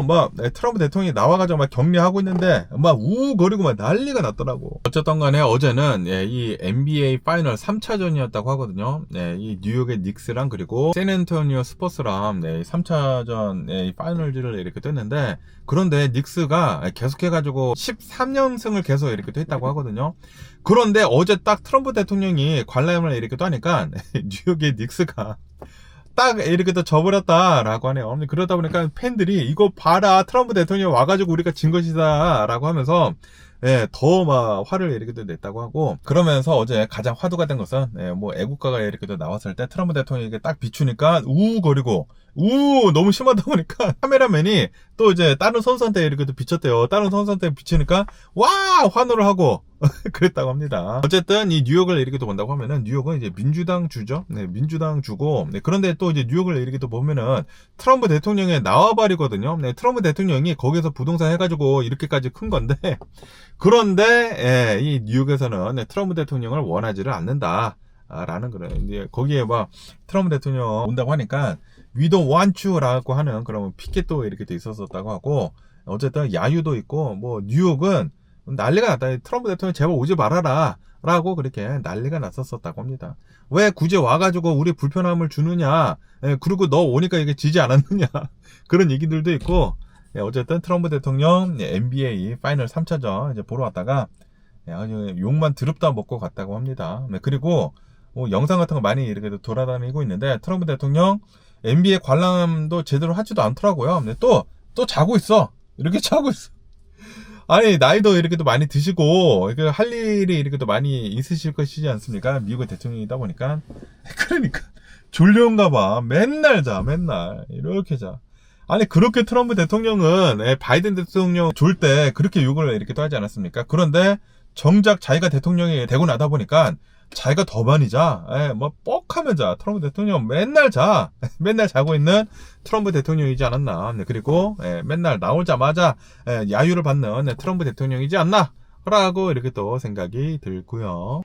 막 트럼프 대통령이 나와가지고 막 격려하고 있는데 막 우거리고 막 난리가 났더라고. 어쨌든 간에 어제는 이 NBA 파이널 3차전이었다고 하거든요. 이 뉴욕의 닉스랑 그리고 샌앤토니오 스퍼스랑 3차전 이 파이널즈를 이렇게 떴는데 그런데 닉스가 계속해가지고 13연승을 계속 이렇게 또 했다고 하거든요. 그런데 어제 딱 트럼프 대통령이 관람을 이렇게 또 하니까 뉴욕의 닉스가 딱 이렇게 또 져버렸다라고 하네요. 그러다 보니까 팬들이 이거 봐라 트럼프 대통령 와가지고 우리가 진 것이다라고 하면서 더 막 화를 이렇게 또 냈다고 하고 그러면서 어제 가장 화두가 된 것은 뭐 애국가가 이렇게 또 나왔을 때 트럼프 대통령이 딱 비추니까 우거리고 너무 심하다 보니까 카메라맨이 또 이제 다른 선수한테 이렇게 또 비쳤대요. 다른 선수한테 비치니까 와 환호를 하고 그랬다고 합니다. 어쨌든 이 뉴욕을 이렇게 또 본다고 하면은 뉴욕은 이제 민주당 주죠. 민주당 주고 그런데 또 이제 뉴욕을 이렇게 또 보면은 트럼프 대통령이 나와버리거든요. 트럼프 대통령이 거기서 부동산 해가지고 이렇게까지 큰 건데 그런데 이 뉴욕에서는 트럼프 대통령을 원하지를 않는다. 라는 그런 이제 거기에 막 트럼프 대통령 온다고 하니까 We don't want you라고 하는 그런 피켓도 이렇게 돼 있었다고 하고 어쨌든 야유도 있고 뭐 뉴욕은 난리가 났다. 트럼프 대통령 제발 오지 말아라 라고 그렇게 난리가 났었다고 합니다. 왜 굳이 와가지고 우리 불편함을 주느냐 그리고 너 오니까 이게 지지 않았느냐 그런 얘기들도 있고 어쨌든 트럼프 대통령 NBA 파이널 3차전 이제 보러 왔다가 아주 욕만 드럽다 먹고 갔다고 합니다. 그리고 영상 같은 거 많이 이렇게 돌아다니고 있는데 트럼프 대통령 NBA 관람도 제대로 하지도 않더라고요. 근데 또 자고 있어. 이렇게 자고 있어. 아니 나이도 이렇게 또 많이 드시고 할 일이 이렇게 또 많이 있으실 것이지 않습니까? 미국의 대통령이다 보니까 그러니까 졸려온가 봐. 맨날 이렇게 자. 아니 그렇게 트럼프 대통령은 바이든 대통령 졸 때 그렇게 욕을 이렇게 또 하지 않았습니까? 그런데 정작 자기가 대통령이 되고 나다 보니까 자기가 더 많이 자. 뭐 뻑하면 자. 트럼프 대통령 맨날 자. 맨날 자고 있는 트럼프 대통령이지 않았나. 그리고 맨날 나오자마자 야유를 받는 트럼프 대통령이지 않나 라고 이렇게 또 생각이 들고요.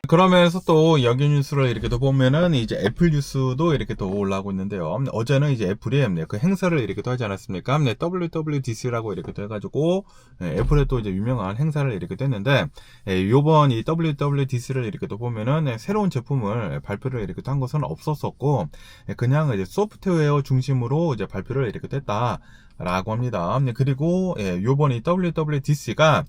그러면서 또 여기 뉴스를 이렇게 또 보면은 이제 애플 뉴스도 이렇게 또 올라오고 있는데요. 어제는 이제 애플이 그 행사를 이렇게 또 하지 않았습니까? WWDC라고 이렇게 또 해가지고 애플의 또 이제 유명한 행사를 이렇게 또 했는데 요번 이 WWDC를 이렇게 또 보면은 새로운 제품을 발표를 이렇게 또 한 것은 없었었고 그냥 이제 소프트웨어 중심으로 이제 발표를 이렇게 또 했다라고 합니다. 그리고 요번 이 WWDC가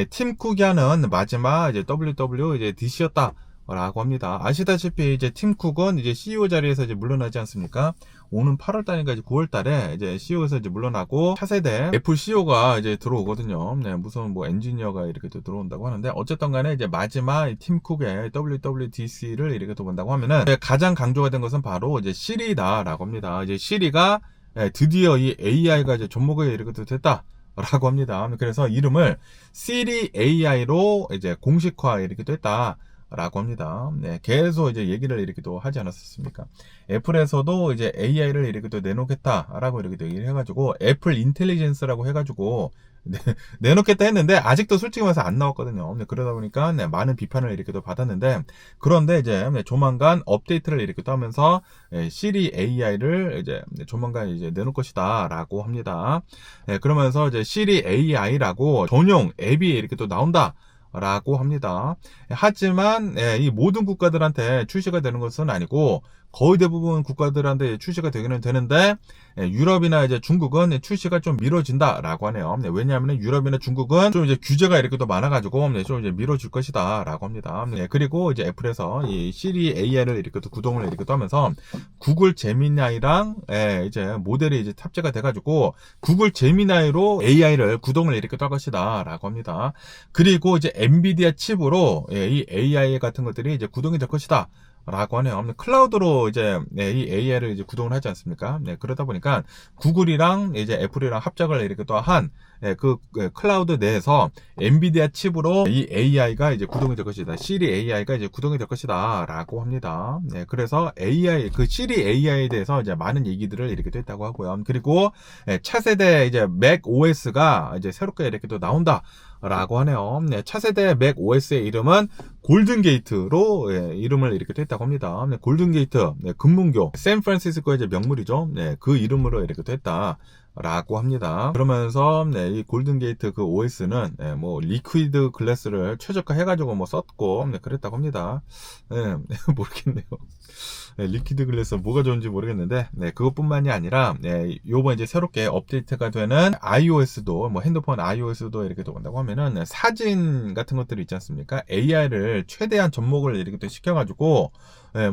팀 쿡이 하는 마지막 이제 WWDC였다. 라고 합니다. 아시다시피 이제 팀 쿡은 이제 CEO 자리에서 이제 물러나지 않습니까? 오는 8월 달인가 이제 9월 달에 이제 CEO에서 이제 물러나고 차세대 애플 CEO가 이제 들어오거든요. 무슨 뭐 엔지니어가 이렇게 또 들어온다고 하는데 어쨌든 간에 이제 마지막 팀 쿡의 WWDC를 이렇게 또 본다고 하면은 가장 강조가 된 것은 바로 이제 시리다라고 합니다. 이제 시리가 드디어 이 AI가 이제 접목에 이렇게 또 됐다. 라고 합니다. 그래서 이름을 Siri AI로 이제 공식화 이렇게 또 했다. 라고 합니다. 계속 이제 얘기를 이렇게 또 하지 않았습니까? 애플에서도 이제 AI를 이렇게 또 내놓겠다라고 이렇게 또 얘기를 해가지고 애플 인텔리전스라고 해가지고 내놓겠다 했는데 아직도 솔직히 말해서 안 나왔거든요. 그러다 보니까 많은 비판을 이렇게 또 받았는데 그런데 이제 조만간 업데이트를 이렇게 또 하면서 시리 AI를 이제 조만간 이제 내놓을 것이다라고 합니다. 그러면서 이제 시리 AI라고 전용 앱이 이렇게 또 나온다. 라고 합니다. 하지만 이 모든 국가들한테 출시가 되는 것은 아니고 거의 대부분 국가들한테 출시가 되기는 되는데 유럽이나 이제 중국은 출시가 좀 미뤄진다라고 하네요. 왜냐하면 유럽이나 중국은 좀 이제 규제가 이렇게 또 많아가지고 좀 이제 미뤄질 것이다라고 합니다. 그리고 이제 애플에서 이 시리 AI를 이렇게 또 구동을 이렇게 또 하면서 구글 제미나이랑 이제 모델이 이제 탑재가 돼가지고 구글 제미나이로 AI를 구동을 이렇게 또 할 것이다라고 합니다. 그리고 이제 엔비디아 칩으로 이 AI 같은 것들이 이제 구동이 될 것이다. 라고 하네요. 클라우드로 이제 이 AI를 이제 구동을 하지 않습니까? 그러다 보니까 구글이랑 이제 애플이랑 합작을 이렇게 또 한 그 클라우드 내에서 엔비디아 칩으로 이 AI가 이제 구동이 될 것이다. 시리 AI가 이제 구동이 될 것이다라고 합니다. 그래서 AI 그 시리 AI에 대해서 이제 많은 얘기들을 이렇게 또 했다고 하고요. 그리고 차세대 이제 맥 OS가 이제 새롭게 이렇게 또 나온다. 라고 하네요. 차세대 맥 OS의 이름은 골든게이트로 이름을 이렇게 또 했다고 합니다. 골든게이트, 금문교, 샌프란시스코의 이제 명물이죠. 그 이름으로 이렇게 또 했다. 라고 합니다. 그러면서 이 골든게이트 그 OS는 뭐 리퀴드 글래스를 최적화해가지고 뭐 썼고 그랬다고 합니다. 모르겠네요. 리퀴드 글래스 뭐가 좋은지 모르겠는데 그것뿐만이 아니라 요번 이제 새롭게 업데이트가 되는 iOS도 뭐 핸드폰 iOS도 이렇게 또 온다고 하면은 사진 같은 것들이 있지 않습니까? AI를 최대한 접목을 이렇게 또 시켜가지고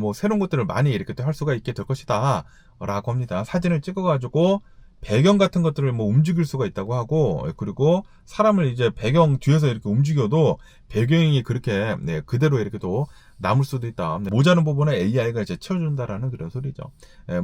뭐 새로운 것들을 많이 이렇게 또 할 수가 있게 될 것이다 라고 합니다. 사진을 찍어가지고 배경 같은 것들을 뭐 움직일 수가 있다고 하고 그리고 사람을 이제 배경 뒤에서 이렇게 움직여도 배경이 그렇게 그대로 이렇게 또 남을 수도 있다. 모자른 부분에 AI가 이제 채워준다라는 그런 소리죠.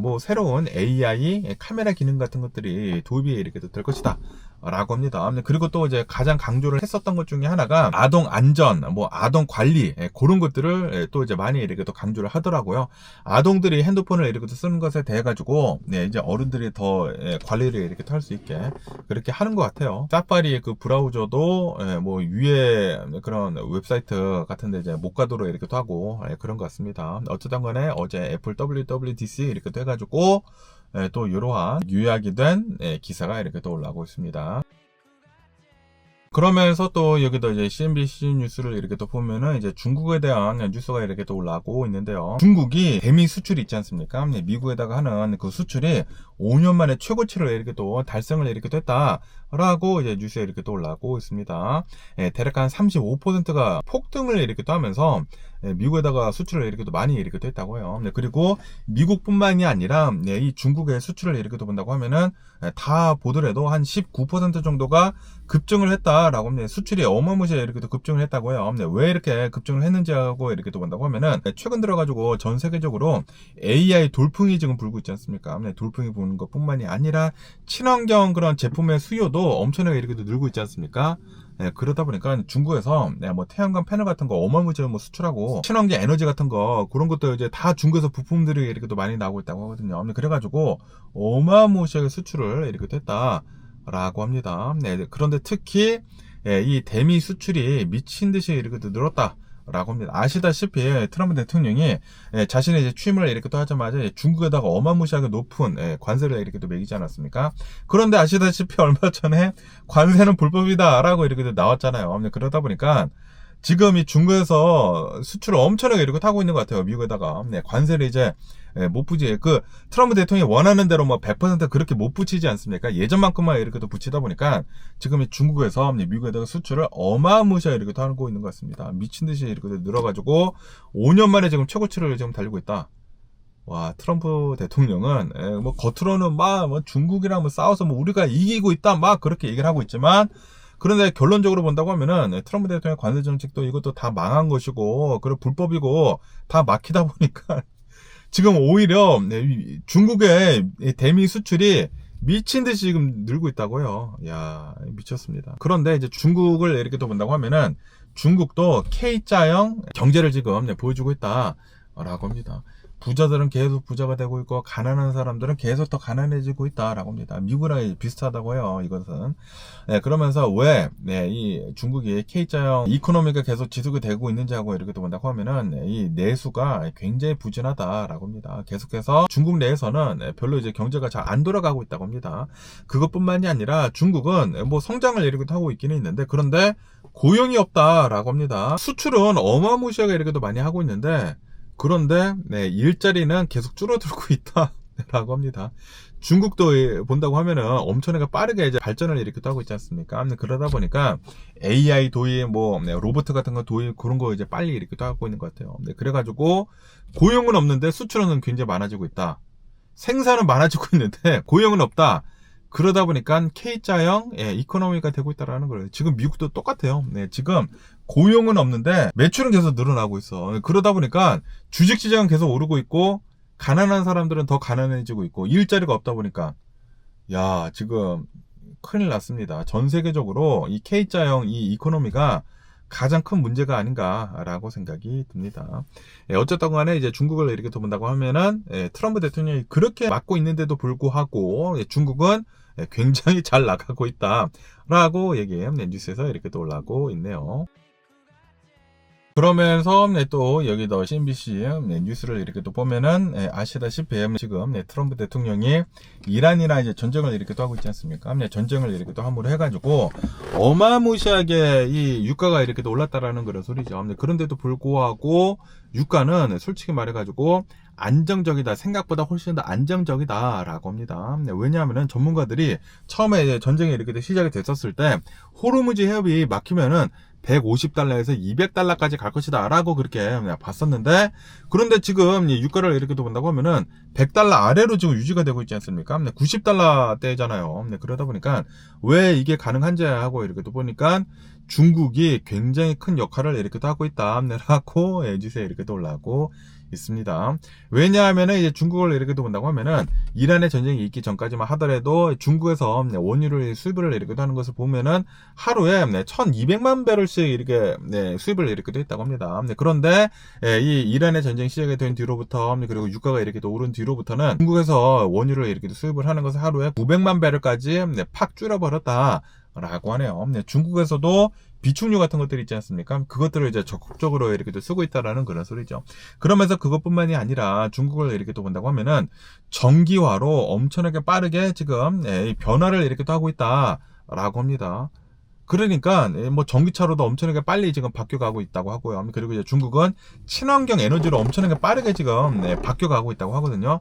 뭐 새로운 AI 카메라 기능 같은 것들이 도입이 이렇게 될 것이다. 라고 합니다. 그리고 또 이제 가장 강조를 했었던 것 중에 하나가 아동 안전, 뭐 아동 관리 그런 것들을 또 이제 많이 이렇게 또 강조를 하더라고요. 아동들이 핸드폰을 이렇게 또 쓰는 것에 대해 가지고 이제 어른들이 더 관리를 이렇게 할 수 있게 그렇게 하는 것 같아요. 사파리 그 브라우저도 뭐 위에 그런 웹사이트 같은데 이제 못 가도록 이렇게 또 하고 그런 것 같습니다. 어쨌든 간에 어제 애플 WWDC 이렇게 또 해가지고 또 이러한 요약이 된 기사가 이렇게 또 올라오고 있습니다. 그러면서 또 여기도 이제 CNBC 뉴스를 이렇게 또 보면은 이제 중국에 대한 뉴스가 이렇게 또 올라오고 있는데요. 중국이 대미 수출이 있지 않습니까? 미국에다가 하는 그 수출이 5년 만에 최고치를 이렇게 또 달성을 이렇게 됐다라고 이제 뉴스에 이렇게 또 올라오고 있습니다. 대략 한 35%가 폭등을 이렇게 또 하면서 미국에다가 수출을 이렇게 또 많이 이렇게 또 했다고 해요. 그리고 미국뿐만이 아니라 이 중국의 수출을 이렇게 또 본다고 하면은 다 보더라도 한 19% 정도가 급증을 했다라고 합니다. 수출이 어마무시하게 이렇게 또 급증을 했다고 해요. 왜 이렇게 급증을 했는지 하고 이렇게 또 본다고 하면은 최근 들어가지고 전 세계적으로 AI 돌풍이 지금 불고 있지 않습니까? 돌풍이 부는 것뿐만이 아니라 친환경 그런 제품의 수요도 엄청나게 이렇게 또 늘고 있지 않습니까? 그러다 보니까 중국에서 뭐 태양광 패널 같은 거 어마무시하게 뭐 수출하고 친환경 에너지 같은 거 그런 것도 이제 다 중국에서 부품들이 이렇게 또 많이 나오고 있다고 하거든요. 그래가지고 어마무시하게 수출을 이렇게 됐다라고 합니다. 그런데 특히 이 대미 수출이 미친 듯이 이렇게 또 늘었다. 라고 합니다. 아시다시피 트럼프 대통령이 자신의 이제 취임을 이렇게 또 하자마자 중국에다가 어마무시하게 높은 관세를 이렇게 또 매기지 않았습니까? 그런데 아시다시피 얼마 전에 관세는 불법이다라고 이렇게 또 나왔잖아요. 그러다 보니까 지금 이 중국에서 수출을 엄청나게 이렇게 타고 있는 것 같아요. 미국에다가 관세를 이제 못 붙이 트럼프 대통령이 원하는 대로 뭐 100% 그렇게 못 붙이지 않습니까? 예전만큼만 이렇게 또 붙이다 보니까 지금 이 중국에서 미국에다가 수출을 어마무시하게 이렇게 하고 있는 것 같습니다. 미친 듯이 이렇게 늘어가지고 5년 만에 지금 최고치를 지금 달리고 있다. 와, 트럼프 대통령은 뭐 겉으로는 막 뭐 중국이랑 뭐 싸워서 뭐 우리가 이기고 있다 막 그렇게 얘기를 하고 있지만, 그런데 결론적으로 본다고 하면은 트럼프 대통령의 관세 정책도 이것도 다 망한 것이고 그리고 불법이고 다 막히다 보니까 지금 오히려 중국의 대미 수출이 미친 듯이 지금 늘고 있다고요. 야, 미쳤습니다. 그런데 이제 중국을 이렇게 또 본다고 하면은 중국도 K자형 경제를 지금 보여주고 있다라고 합니다. 부자들은 계속 부자가 되고 있고 가난한 사람들은 계속 더 가난해지고 있다라고 합니다. 미국이랑 비슷하다고 해요. 이것은. 그러면서 왜 이 중국이 K자형 이코노미가 계속 지속이 되고 있는지 하고 이렇게 또 본다고 하면은 이 내수가 굉장히 부진하다라고 합니다. 계속해서 중국 내에서는 별로 이제 경제가 잘 안 돌아가고 있다고 합니다. 그것뿐만이 아니라 중국은 뭐 성장을 이렇게 하고 있기는 있는데, 그런데 고용이 없다라고 합니다. 수출은 어마무시하게 이렇게 또 많이 하고 있는데, 그런데 일자리는 계속 줄어들고 있다라고 합니다. 중국도 본다고 하면은 엄청나게 빠르게 이제 발전을 이렇게 하고 있지 않습니까? 그러다 보니까 AI 도입, 뭐 로봇 같은 거 도입 그런 거 이제 빨리 이렇게 하고 있는 것 같아요. 그래가지고 고용은 없는데 수출은 굉장히 많아지고 있다. 생산은 많아지고 있는데 고용은 없다. 그러다 보니까 K자형 이코노미가 되고 있다라는 거예요. 지금 미국도 똑같아요. 지금 고용은 없는데 매출은 계속 늘어나고 있어. 그러다 보니까 주식시장은 계속 오르고 있고 가난한 사람들은 더 가난해지고 있고 일자리가 없다 보니까 야, 지금 큰일 났습니다. 전 세계적으로 이 K자형 이 이코노미가 가장 큰 문제가 아닌가라고 생각이 듭니다. 어쨌든 간에 이제 중국을 이렇게 본다고 하면은 트럼프 대통령이 그렇게 막고 있는데도 불구하고 중국은 굉장히 잘 나가고 있다라고 뉴스에서 이렇게 또 올라오고 있네요. 그러면서 또 여기도 CNBC 뉴스를 이렇게 또 보면은 아시다시피 지금 트럼프 대통령이 이란이랑 이제 전쟁을 이렇게 또 하고 있지 않습니까? 전쟁을 이렇게 또 함으로 해가지고 어마무시하게 이 유가가 이렇게 또 올랐다라는 그런 소리죠. 그런데도 불구하고 유가는 솔직히 말해가지고 안정적이다, 생각보다 훨씬 더 안정적이다라고 합니다. 왜냐하면은 전문가들이 처음에 전쟁이 이렇게 시작이 됐었을 때 호르무즈 해협이 막히면은 150달러에서 200달러까지 갈 것이다 라고 그렇게 봤었는데, 그런데 지금 유가를 이렇게 본다고 하면은 100달러 아래로 지금 유지가 되고 있지 않습니까? 90달러대잖아요. 그러다 보니까 왜 이게 가능한지 하고 이렇게 또 보니까 중국이 굉장히 큰 역할을 이렇게 또 하고 있다라고 뉴스에 이렇게 또 올라오고 있습니다. 왜냐하면은 이제 중국을 이렇게 본다고 하면은 이란의 전쟁이 있기 전까지만 하더라도 중국에서 원유를 수입을 이렇게 하는 것을 보면은 하루에 1200만 배럴씩 이렇게 수입을 이렇게 했다고 합니다. 그런데 이 이란의 전쟁이 시작이 된 뒤로부터 그리고 유가가 이렇게 또 오른 뒤로부터는 중국에서 원유를 이렇게 수입을 하는 것을 하루에 900만 배럴까지 팍 줄여버렸다라고 하네요. 중국에서도 비축유 같은 것들이 있지 않습니까? 그것들을 이제 적극적으로 이렇게 또 쓰고 있다라는 그런 소리죠. 그러면서 그것뿐만이 아니라 중국을 이렇게 또 본다고 하면은 전기화로 엄청나게 빠르게 지금 변화를 이렇게 또 하고 있다라고 합니다. 그러니까 뭐 전기차로도 엄청나게 빨리 지금 바뀌어가고 있다고 하고요. 그리고 이제 중국은 친환경 에너지로 엄청나게 빠르게 지금 바뀌어가고 있다고 하거든요.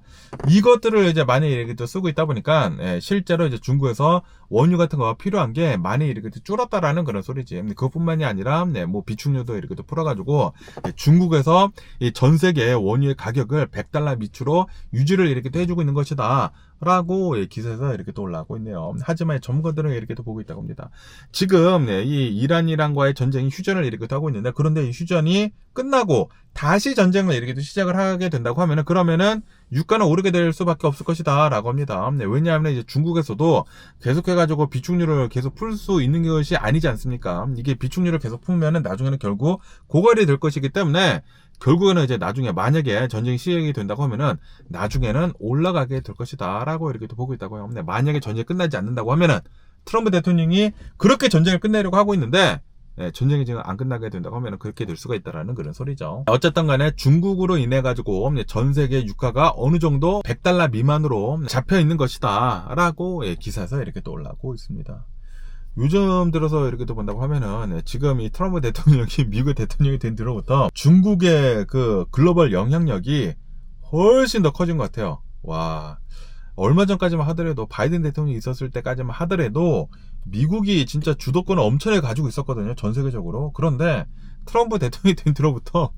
이것들을 이제 많이 이렇게 또 쓰고 있다 보니까 실제로 이제 중국에서 원유 같은 거가 필요한 게 많이 이렇게 줄었다라는 그런 소리지. 그것뿐만이 아니라 뭐 비축유도 이렇게 또 풀어가지고 중국에서 전 세계 원유의 가격을 100달러 밑으로 유지를 이렇게 또 해주고 있는 것이다. 라고 기사에서 이렇게 또 올라오고 있네요. 하지만 전문가들은 이렇게 또 보고 있다고 합니다. 지금 이 이란이란과의 전쟁이 휴전을 이렇게 또 하고 있는데, 그런데 이 휴전이 끝나고 다시 전쟁을 이렇게 또 시작을 하게 된다고 하면은 그러면은 유가는 오르게 될 수밖에 없을 것이다 라고 합니다. 왜냐하면 이제 중국에서도 계속해가지고 비축유를 계속 풀 수 있는 것이 아니지 않습니까? 이게 비축유를 계속 풀면은 나중에는 결국 고갈이 될 것이기 때문에 결국에는 이제 나중에 만약에 전쟁이 시작이 된다고 하면은 나중에는 올라가게 될 것이다 라고 이렇게 또 보고 있다고 해요. 만약에 전쟁이 끝나지 않는다고 하면은 트럼프 대통령이 그렇게 전쟁을 끝내려고 하고 있는데 전쟁이 지금 안 끝나게 된다고 하면 그렇게 될 수가 있다라는 그런 소리죠. 어쨌든 간에 중국으로 인해 가지고 전 세계 유가가 어느 정도 $100 미만으로 잡혀 있는 것이다 라고 기사에서 이렇게 또 올라오고 있습니다. 요즘 들어서 이렇게 또 본다고 하면은 지금 이 트럼프 대통령이 미국 대통령이 된 뒤로부터 중국의 그 글로벌 영향력이 훨씬 더 커진 것 같아요. 와, 얼마 전까지만 하더라도 바이든 대통령이 있었을 때까지만 하더라도 미국이 진짜 주도권을 엄청나게 가지고 있었거든요, 전 세계적으로. 그런데 트럼프 대통령이 된 뒤로부터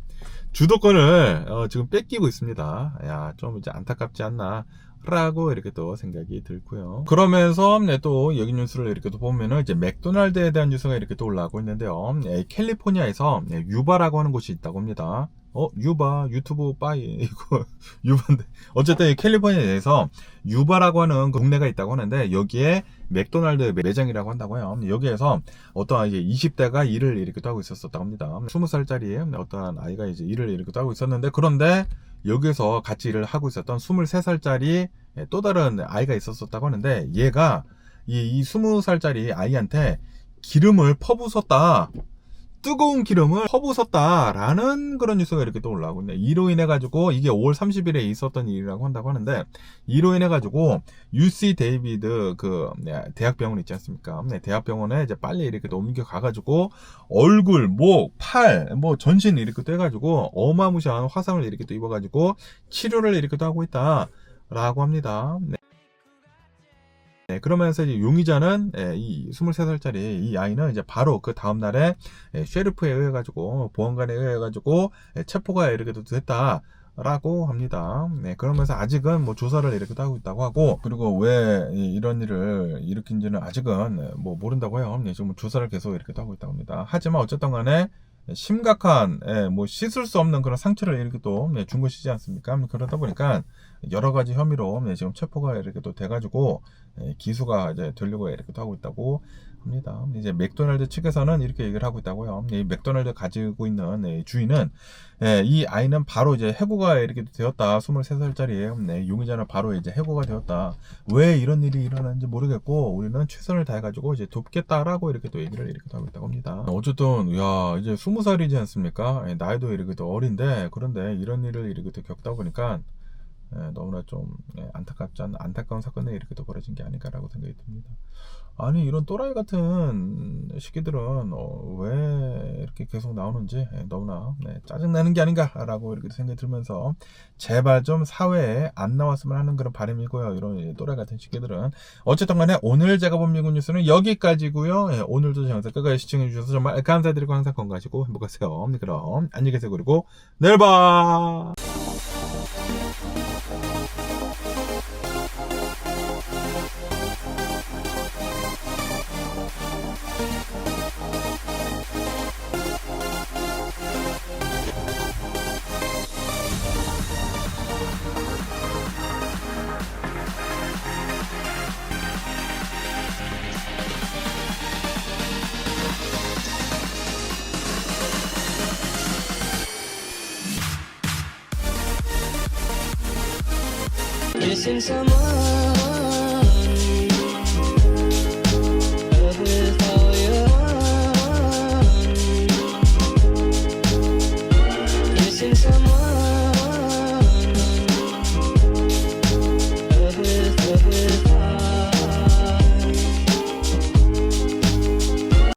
주도권을 지금 뺏기고 있습니다. 야, 좀 이제 안타깝지 않나 라고 이렇게 또 생각이 들고요. 그러면서 또 여기 뉴스를 이렇게 또 보면은 이제 맥도날드에 대한 뉴스가 이렇게 또 올라오고 있는데요. 캘리포니아에서 유바라고 하는 곳이 있다고 합니다. 유바 유튜브 빠이 이거 유바인데 어쨌든 이 캘리포니아에서 유바라고 하는 동네가 있다고 하는데 여기에 맥도날드 매장이라고 한다고요. 여기에서 어떤 이제 20대가 일을 이렇게 또 하고 있었다고 합니다. 20살짜리 어떤 아이가 이제 일을 이렇게 또 하고 있었는데 그런데 여기서 같이 일을 하고 있었던 23살짜리 또 다른 아이가 있었다고 하는데 얘가 이 20살짜리 아이한테 기름을 퍼부었다. 뜨거운 기름을 퍼부었다라는 그런 뉴스가 이렇게 또 올라오고 있네. 이로 인해 가지고 이게 5월 30일에 있었던 일이라고 한다고 하는데 이로 인해 가지고 UC 데이비드 그 대학병원 있지 않습니까? 대학병원에 이제 빨리 이렇게 또 옮겨 가가지고 얼굴, 목, 팔, 뭐 전신 이렇게 또 해가지고 어마무시한 화상을 이렇게 또 입어가지고 치료를 이렇게 또 하고 있다라고 합니다. 그러면서 이제 용의자는 이 23살짜리 이 아이는 이제 바로 그 다음날에 셰리프에 의해 가지고 보안관에 의해 가지고 체포가 이렇게 됐다라고 합니다. 그러면서 아직은 뭐 조사를 이렇게 하고 있다고 하고 그리고 왜 이런 일을 일으킨지는 아직은 뭐 모른다고 해요. 지금 조사를 계속 이렇게 하고 있다고 합니다. 하지만 어쨌든 간에 심각한 뭐 씻을 수 없는 그런 상처를 이렇게 또 준 것이지 않습니까? 그러다 보니까 여러 가지 혐의로 지금 체포가 이렇게 또 돼가지고 기소가 이제 되려고 이렇게 또 하고 있다고 합니다. 이제 맥도날드 측에서는 이렇게 얘기를 하고 있다고요. 이 맥도날드 가지고 있는 주인은 이 아이는 바로 이제 해고가 이렇게 되었다. 23살짜리 용의자는 바로 이제 해고가 되었다. 왜 이런 일이 일어나는지 모르겠고 우리는 최선을 다해가지고 이제 돕겠다라고 이렇게 또 얘기를 이렇게 하고 있다고 합니다. 어쨌든 야 이제 20살이지 않습니까? 나이도 이렇게 또 어린데 그런데 이런 일을 이렇게 또 겪다 보니까 너무나 좀 안타까운 사건이 이렇게 또 벌어진 게 아닐까라고 생각이 듭니다. 아니 이런 또라이 같은 시기들은 왜 이렇게 계속 나오는지 너무나 짜증나는 게 아닌가라고 이렇게 생각이 들면서 제발 좀 사회에 안 나왔으면 하는 그런 바람이고요. 이런 또라이 같은 시기들은 어쨌든 간에 오늘 제가 본 미국 뉴스는 여기까지고요. 오늘도 제 영상 끝까지 시청해 주셔서 정말 감사드리고 항상 건강하시고 행복하세요. 그럼 안녕히 계세요. 그리고 내일 봐. Missing someone with all your heart. Missing someone.